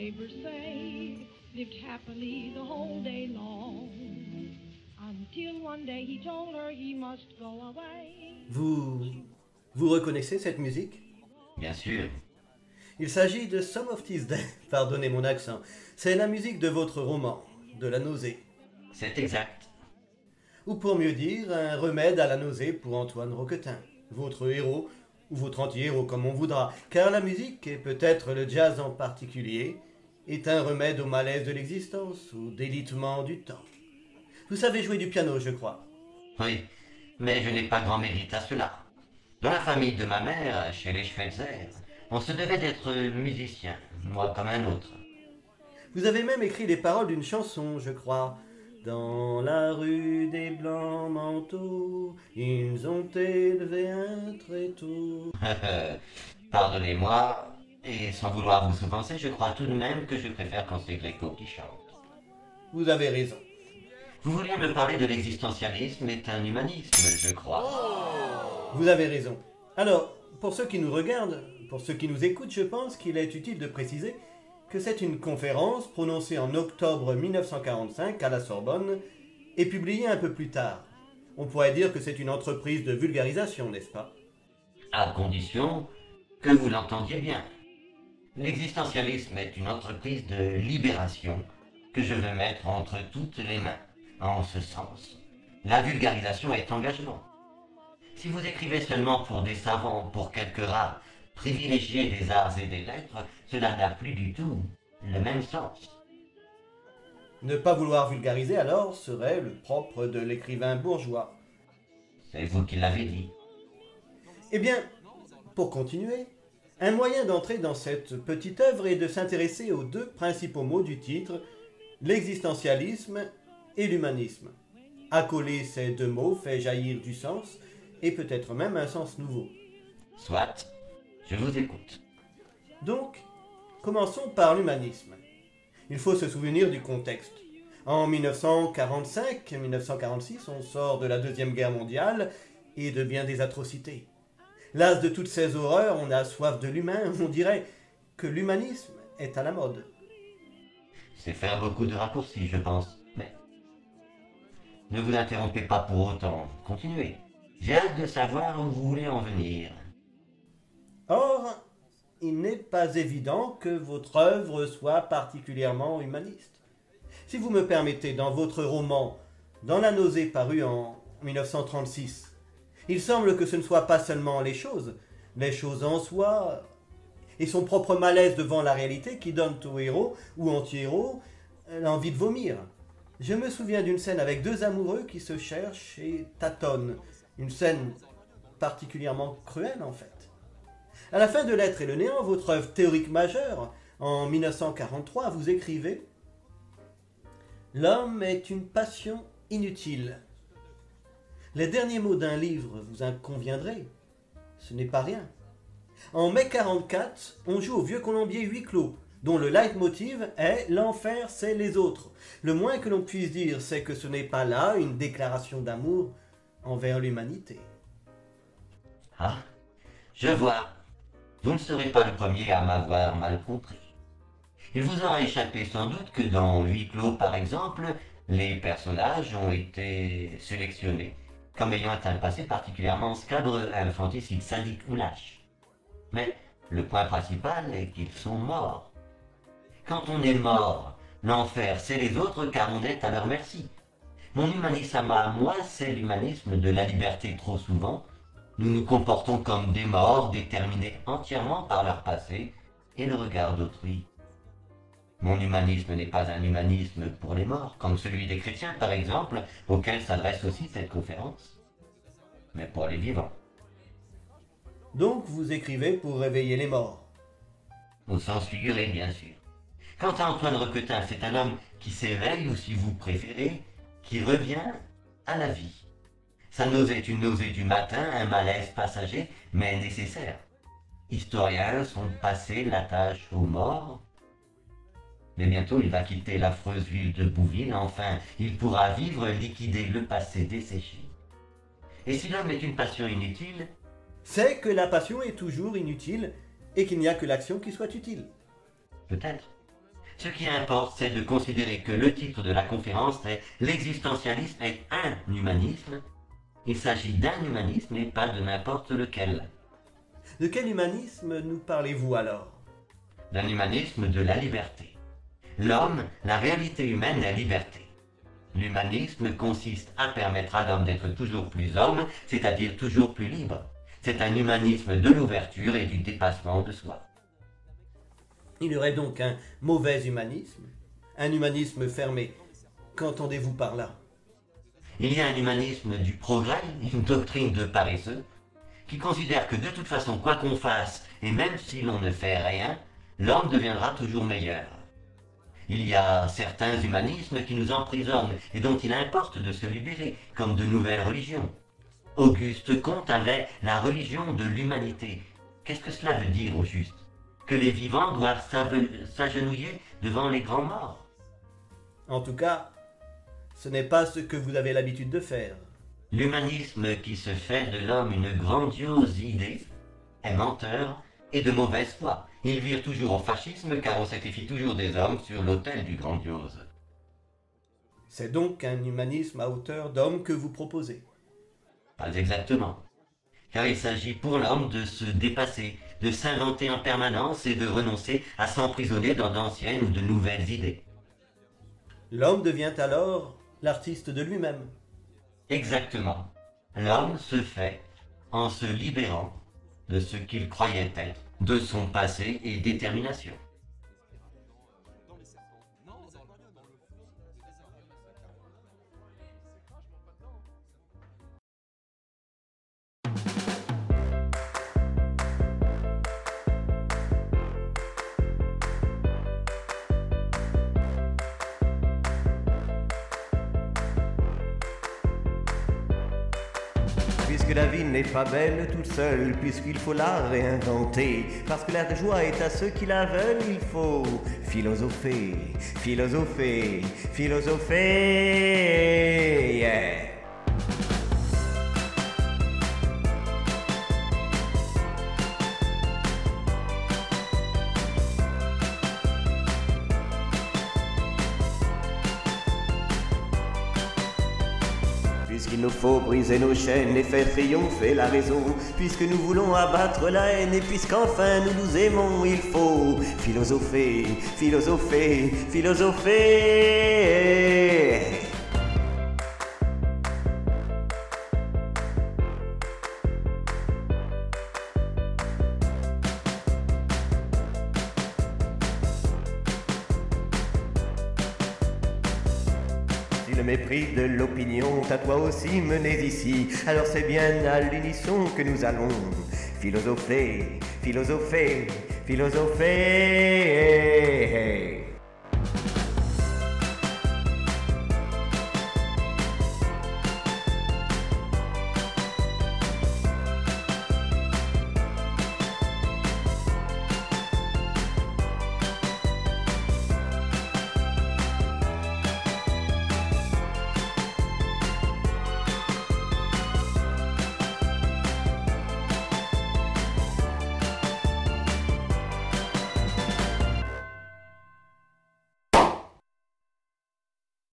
neighbors say, lived happily the whole day long. Until one day he told her he must go away. Vous reconnaissez cette musique? Bien sûr. Il s'agit de Some of This Day, pardonnez mon accent. C'est la musique de votre roman, de la nausée. C'est exact. Ou pour mieux dire, un remède à la nausée pour Antoine Roquetin, votre héros, ou votre anti-héros comme on voudra, car la musique, et peut-être le jazz en particulier, est un remède au malaise de l'existence, au délitement du temps. Vous savez jouer du piano, je crois. Oui, mais je n'ai pas grand mérite à cela. Dans la famille de ma mère, chez les Schweitzer, on se devait d'être musicien, moi comme un autre. Vous avez même écrit les paroles d'une chanson, je crois. Dans la rue des blancs manteaux, ils ont élevé un tréteau. Pardonnez-moi, et sans vouloir vous offenser, je crois tout de même que je préfère quand c'est Gréco qui chante. Vous avez raison. Vous vouliez me parler de l'existentialisme et un humanisme, je crois. Vous avez raison. Alors, pour ceux qui nous regardent, pour ceux qui nous écoutent, je pense qu'il est utile de préciser que c'est une conférence prononcée en octobre 1945 à la Sorbonne et publiée un peu plus tard. On pourrait dire que c'est une entreprise de vulgarisation, n'est-ce pas? À condition que vous l'entendiez bien. L'existentialisme est une entreprise de libération que je veux mettre entre toutes les mains. En ce sens, la vulgarisation est engagement. Si vous écrivez seulement pour des savants, pour quelques rares, privilégiés des arts et des lettres, cela n'a plus du tout le même sens. Ne pas vouloir vulgariser alors serait le propre de l'écrivain bourgeois. C'est vous qui l'avez dit. Eh bien, pour continuer, un moyen d'entrer dans cette petite œuvre est de s'intéresser aux deux principaux mots du titre, l'existentialisme et l'humanisme. Accoler ces deux mots fait jaillir du sens, et peut-être même un sens nouveau. Soit, je vous écoute. Donc, commençons par l'humanisme. Il faut se souvenir du contexte. En 1945-1946, on sort de la Deuxième Guerre mondiale et de bien des atrocités. Las de toutes ces horreurs, on a soif de l'humain, on dirait que l'humanisme est à la mode. C'est faire beaucoup de raccourcis, je pense, mais... Ne vous interrompez pas pour autant, continuez. J'ai hâte de savoir où vous voulez en venir. Or, il n'est pas évident que votre œuvre soit particulièrement humaniste. Si vous me permettez, dans votre roman « Dans la nausée » paru en 1936, il semble que ce ne soit pas seulement les choses en soi, et son propre malaise devant la réalité qui donnent au héros ou anti-héros l'envie de vomir. Je me souviens d'une scène avec deux amoureux qui se cherchent et tâtonnent. Une scène particulièrement cruelle en fait. À la fin de L'Être et le néant, votre œuvre théorique majeure, en 1943, vous écrivez « L'homme est une passion inutile. » Les derniers mots d'un livre, vous en conviendrez, ce n'est pas rien. En mai 1944, on joue au Vieux Colombier huis clos, dont le leitmotiv est « L'enfer, c'est les autres ». Le moins que l'on puisse dire, c'est que ce n'est pas là une déclaration d'amour envers l'humanité. Ah, je vois. Vous ne serez pas le premier à m'avoir mal compris. Il vous aura échappé sans doute que dans Huis clos, par exemple, les personnages ont été sélectionnés comme ayant un passé particulièrement scabreux, infanticide, sadique ou lâche. Mais le point principal est qu'ils sont morts. Quand on est mort, l'enfer c'est les autres car on est à leur merci. Mon humanisme à moi, c'est l'humanisme de la liberté trop souvent. Nous nous comportons comme des morts déterminés entièrement par leur passé et le regard d'autrui. Mon humanisme n'est pas un humanisme pour les morts, comme celui des chrétiens par exemple, auquel s'adresse aussi cette conférence, mais pour les vivants. Donc vous écrivez pour réveiller les morts. Au sens figuré, bien sûr. Quant à Antoine Roquetin, c'est un homme qui s'éveille, ou si vous préférez, qui revient à la vie. Sa nausée est une nausée du matin, un malaise passager, mais nécessaire. Historiens sont passés l'attache aux morts, mais bientôt il va quitter l'affreuse ville de Bouville, enfin il pourra vivre, liquider le passé desséché. Et si l'homme est une passion inutile, c'est que la passion est toujours inutile et qu'il n'y a que l'action qui soit utile. Peut-être. Ce qui importe, c'est de considérer que le titre de la conférence est « L'existentialisme est un humanisme ». Il s'agit d'un humanisme et pas de n'importe lequel. De quel humanisme nous parlez-vous alors? D'un humanisme de la liberté. L'homme, la réalité humaine est liberté. L'humanisme consiste à permettre à l'homme d'être toujours plus homme, c'est-à-dire toujours plus libre. C'est un humanisme de l'ouverture et du dépassement de soi. Il y aurait donc un mauvais humanisme, un humanisme fermé. Qu'entendez-vous par là? Il y a un humanisme du progrès, une doctrine de paresseux, qui considère que de toute façon, quoi qu'on fasse, et même si l'on ne fait rien, l'homme deviendra toujours meilleur. Il y a certains humanismes qui nous emprisonnent et dont il importe de se libérer, comme de nouvelles religions. Auguste Comte avait la religion de l'humanité. Qu'est-ce que cela veut dire au juste? Que les vivants doivent s'agenouiller devant les grands morts? En tout cas, ce n'est pas ce que vous avez l'habitude de faire. L'humanisme qui se fait de l'homme une grandiose idée est menteur et de mauvaise foi. Il vire toujours au fascisme car on sacrifie toujours des hommes sur l'autel du grandiose. C'est donc un humanisme à hauteur d'homme que vous proposez. Pas exactement. Car il s'agit pour l'homme de se dépasser, de s'inventer en permanence et de renoncer à s'emprisonner dans d'anciennes ou de nouvelles idées. L'homme devient alors l'artiste de lui-même. Exactement. L'homme se fait en se libérant de ce qu'il croyait être, de son passé et détermination. Puisque la vie n'est pas belle toute seule, puisqu'il faut la réinventer, parce que la joie est à ceux qui la veulent, il faut philosopher, philosopher, philosopher. Yeah. Puisqu'il nous faut briser nos chaînes et faire triompher la raison, puisque nous voulons abattre la haine et puisqu'enfin nous nous aimons, il faut philosopher, philosopher, philosopher. Le mépris de l'opinion t'a toi aussi mené ici, alors c'est bien à l'unisson que nous allons philosopher, philosopher, philosopher.